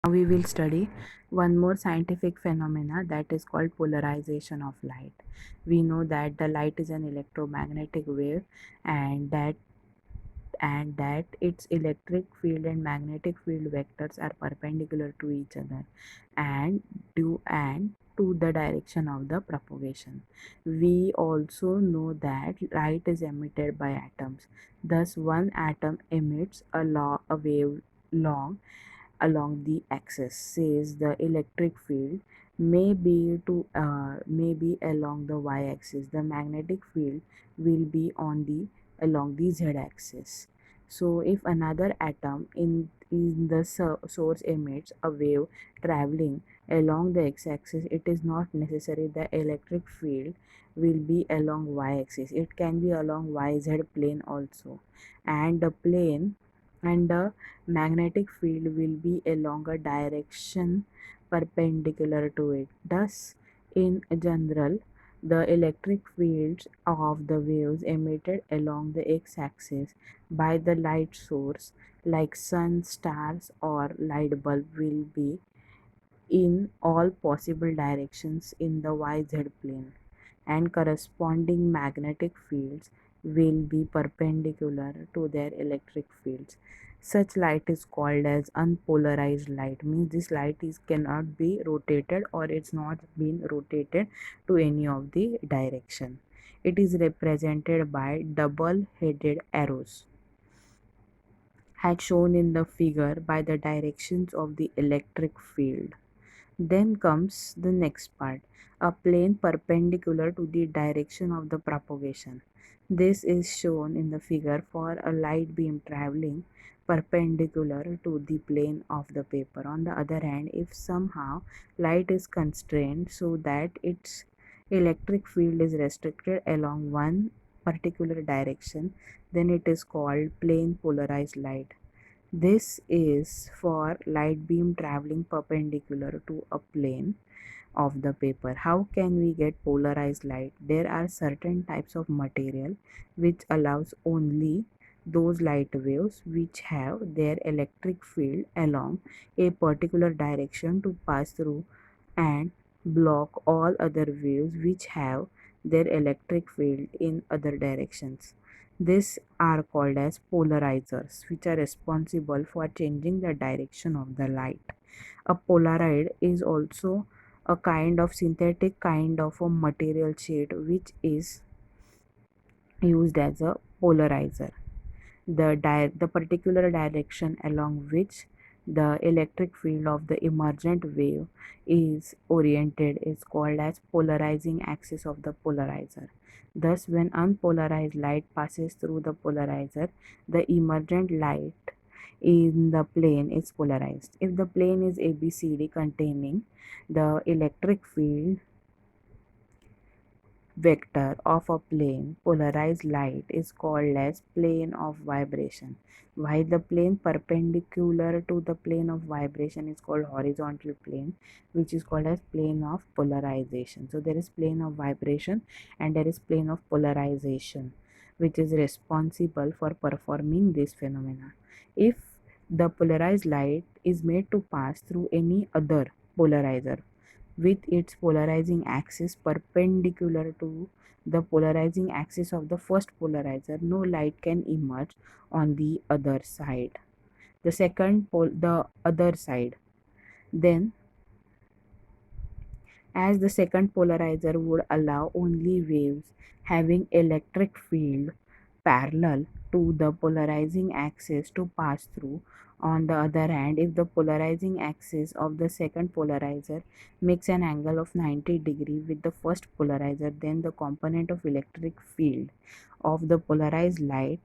Now we will study one more scientific phenomena that is called polarization of light. We know that the light is an electromagnetic wave and that its electric field and magnetic field vectors are perpendicular to each other and to the direction of the propagation. We also know that light is emitted by atoms. Thus one atom emits a wave long along the axis, says the electric field may be along the y-axis. The magnetic field will be on the along the z-axis. So if another atom in the source emits a wave traveling along the x-axis, it is not necessary the electric field will be along y-axis. It can be along yz plane also, and the magnetic field will be along a direction perpendicular to it. Thus, in general, the electric fields of the waves emitted along the x-axis by the light source like sun, stars or light bulb will be in all possible directions in the YZ plane, and corresponding magnetic fields will be perpendicular to their electric fields. Such light is called as unpolarized light, means this light is cannot be rotated or it's not been rotated to any of the direction. It is represented by double headed arrows as shown in the figure by the directions of the electric field. Then comes the next part, a plane perpendicular to the direction of the propagation. This is shown in the figure for a light beam traveling perpendicular to the plane of the paper. On the other hand, if somehow light is constrained so that its electric field is restricted along one particular direction, then it is called plane polarized light. This is for light beam traveling perpendicular to a plane of the paper. How can we get polarized light? There are certain types of material which allows only those light waves which have their electric field along a particular direction to pass through and block all other waves which have their electric field in other directions. These are called as polarizers, which are responsible for changing the direction of the light. A polaroid is also a kind of synthetic kind of a material sheet which is used as a polarizer. The particular direction along which the electric field of the emergent wave is oriented is called as polarizing axis of the polarizer. Thus, when unpolarized light passes through the polarizer, the emergent light in the plane is polarized. If the plane is ABCD containing the electric field vector of a plane, polarized light is called as plane of vibration, while the plane perpendicular to the plane of vibration is called horizontal plane, which is called as plane of polarization. So there is plane of vibration and there is plane of polarization, which is responsible for performing this phenomena. If the polarized light is made to pass through any other polarizer with its polarizing axis perpendicular to the polarizing axis of the first polarizer, no light can emerge on the other side. The other side. Then, as the second polarizer would allow only waves having electric field parallel to the polarizing axis to pass through. On the other hand, if the polarizing axis of the second polarizer makes an angle of 90 degree with the first polarizer, then the component of electric field of the polarized light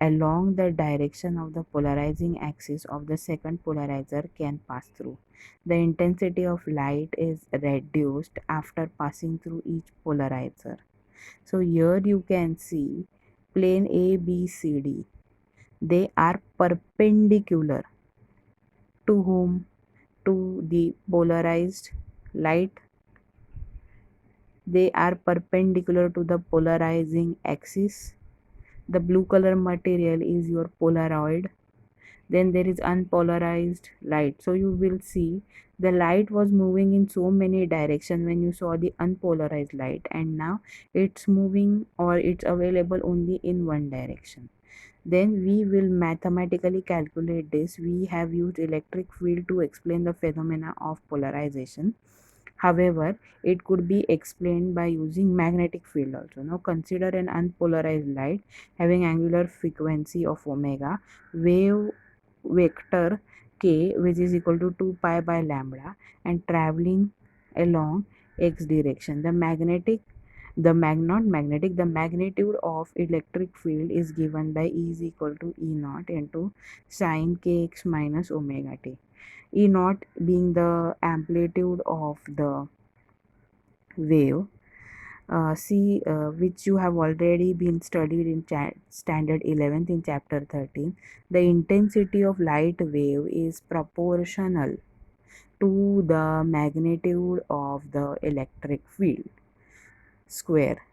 along the direction of the polarizing axis of the second polarizer can pass through. The intensity of light is reduced after passing through each polarizer. So here you can see plane A, B, C, D. They are perpendicular to whom? To the polarized light. They are perpendicular to the polarizing axis. The blue color material is your polaroid. Then there is unpolarized light. So you will see the light was moving in so many directions when you saw the unpolarized light, and now it's moving or it's available only in one direction. Then we will mathematically calculate this. We have used electric field to explain the phenomena of polarization. However, it could be explained by using magnetic field also. Now consider an unpolarized light having angular frequency of omega, wave vector k, which is equal to 2 pi by lambda, and traveling along x direction. The magnitude of electric field is given by E is equal to E naught into sine kx minus omega t. E naught being the amplitude of the wave, which you have already been studied in standard 11th in chapter 13. The intensity of light wave is proportional to the magnitude of the electric field square.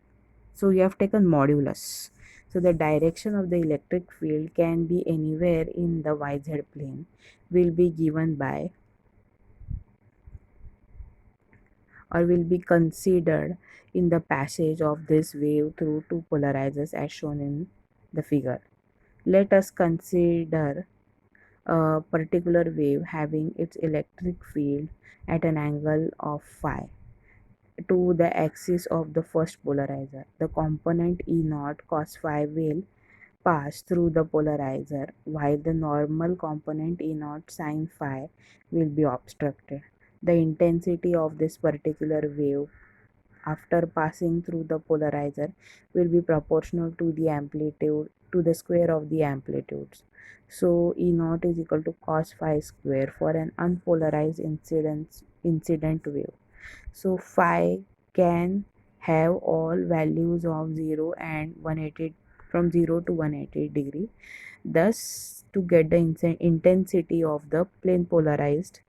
So you have taken modulus. So the direction of the electric field can be anywhere in the yz plane, will be given by or will be considered in the passage of this wave through two polarizers as shown in the figure. Let us consider a particular wave having its electric field at an angle of phi to the axis of the first polarizer. The component E naught cos phi will pass through the polarizer, while the normal component E naught sin phi will be obstructed. The intensity of this particular wave after passing through the polarizer will be proportional to the amplitude, to the square of the amplitudes. So E naught is equal to cos phi square for an unpolarized incident wave. So phi can have all values of 0 and 180, from 0 to 180 degree. Thus, to get the intensity of the plane polarized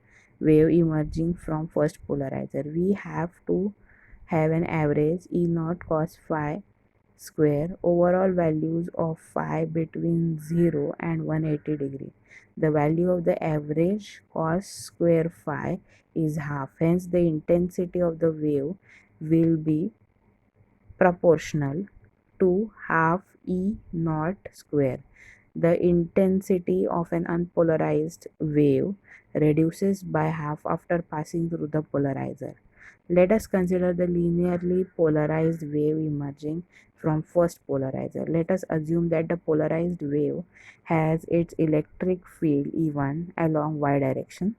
wave emerging from first polarizer, we have to have an average E naught cos phi square overall values of phi between 0 and 180 degree. The value of the average cos square phi is half. Hence, the intensity of the wave will be proportional to half E naught square. The intensity of an unpolarized wave reduces by half after passing through the polarizer. Let us consider the linearly polarized wave emerging from first polarizer. Let us assume that the polarized wave has its electric field E1 along y direction.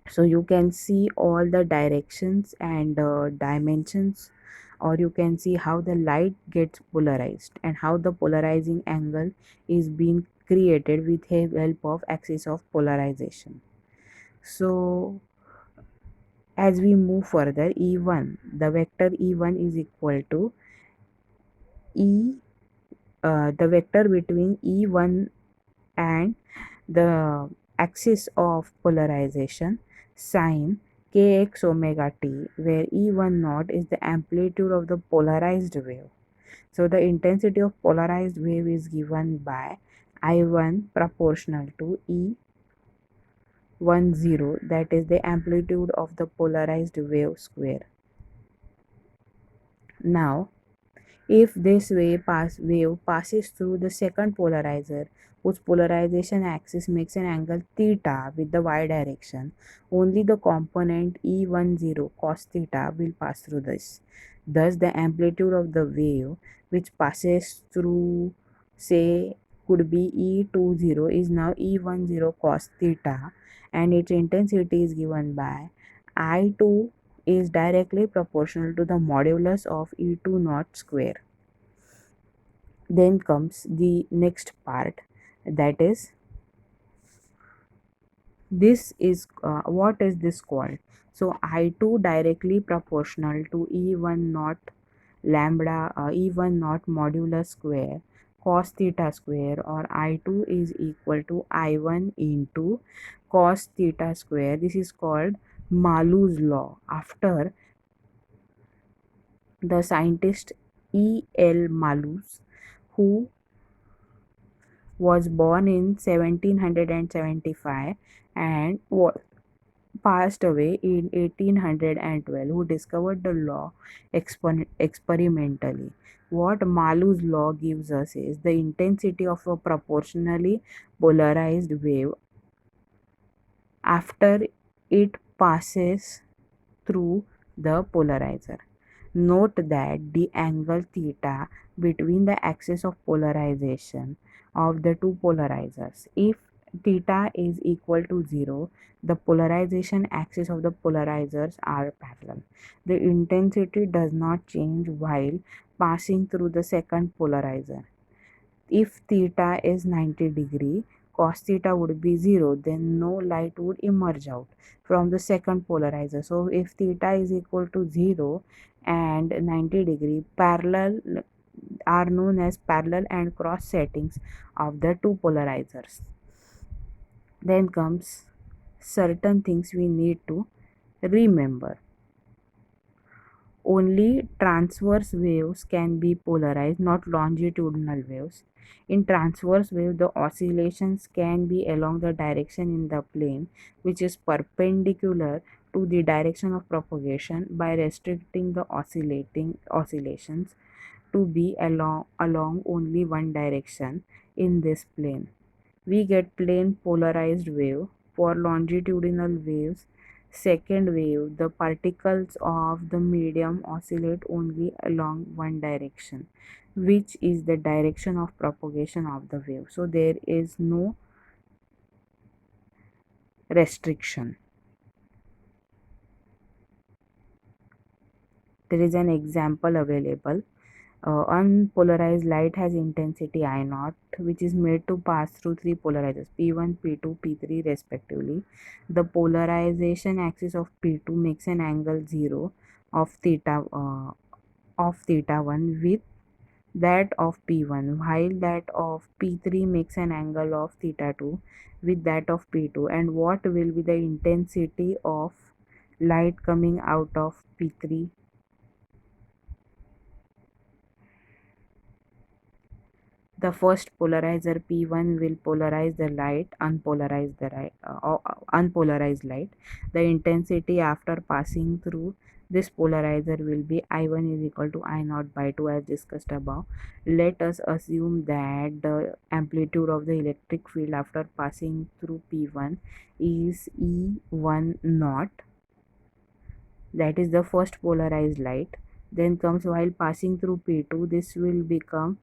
So you can see all the directions and dimensions, or you can see how the light gets polarized and how the polarizing angle is being created with the help of axis of polarization. So as we move further, E1, the vector E1 is equal to E, the vector between E1 and the axis of polarization sine kx omega t, where E1 naught is the amplitude of the polarized wave. So the intensity of polarized wave is given by I1 proportional to E10, that is the amplitude of the polarized wave square. Now, if this wave passes through the second polarizer, whose polarization axis makes an angle theta with the y direction, only the component E10 cos theta will pass through this. Thus, the amplitude of the wave which passes through, say, could be E20 is now E10 cos theta, and its intensity is given by I2 is directly proportional to the modulus of E2 naught square. Then comes the next part, that is, this is what is this called? So I2 directly proportional to E1 naught lambda, E1 naught modulus square cos theta square, or I2 is equal to I1 into cos theta square. This is called Malu's law, after the scientist E. L. Malus, who was born in 1775 and passed away in 1812, who discovered the law experimentally. What Malu's law gives us is the intensity of a proportionally polarized wave after it passes through the polarizer. Note that the angle theta between the axis of polarization of the two polarizers. If theta is equal to 0, the polarization axis of the polarizers are parallel. The intensity does not change while passing through the second polarizer. If theta is 90 degree, cos theta would be 0, then no light would emerge out from the second polarizer. So if theta is equal to 0 and 90 degree, parallel are known as parallel and cross settings of the two polarizers. Then comes certain things we need to remember. Only transverse waves can be polarized, not longitudinal waves. In transverse wave, the oscillations can be along the direction in the plane which is perpendicular to the direction of propagation by restricting the oscillations to be along only one direction in this plane. We get plane polarized wave. For longitudinal waves, second wave, the particles of the medium oscillate only along one direction, which is the direction of propagation of the wave. So there is no restriction. There is an example available. Unpolarized light has intensity I naught, which is made to pass through three polarizers P1, P2, P3 respectively. The polarization axis of P2 makes an angle 0 of theta 1 with that of P1, while that of P3 makes an angle of theta 2 with that of P2. And what will be the intensity of light coming out of P3? The first polarizer P1 will polarize the light, unpolarized light. The intensity after passing through this polarizer will be I1 is equal to I naught by 2 as discussed above. Let us assume that the amplitude of the electric field after passing through P1 is E1 naught. That is the first polarized light. Then comes while passing through P2, this will become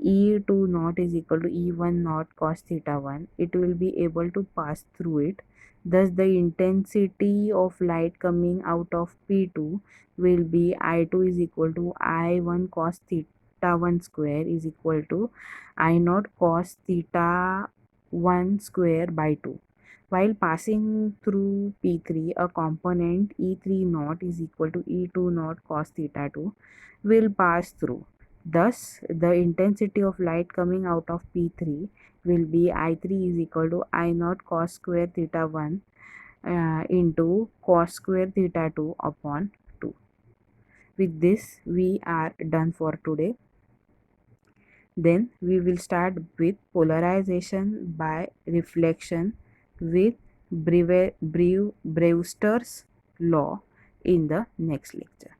E2 naught is equal to E1 naught cos theta 1. It will be able to pass through it. Thus, the intensity of light coming out of P2 will be I2 is equal to I1 cos theta 1 square is equal to I naught cos theta 1 square by 2. While passing through P3, a component E3 naught is equal to E2 naught cos theta 2 will pass through. Thus, the intensity of light coming out of P3 will be I3 is equal to I naught cos square theta 1 into cos square theta 2 upon 2. With this, we are done for today. Then we will start with polarization by reflection with Brewster's law in the next lecture.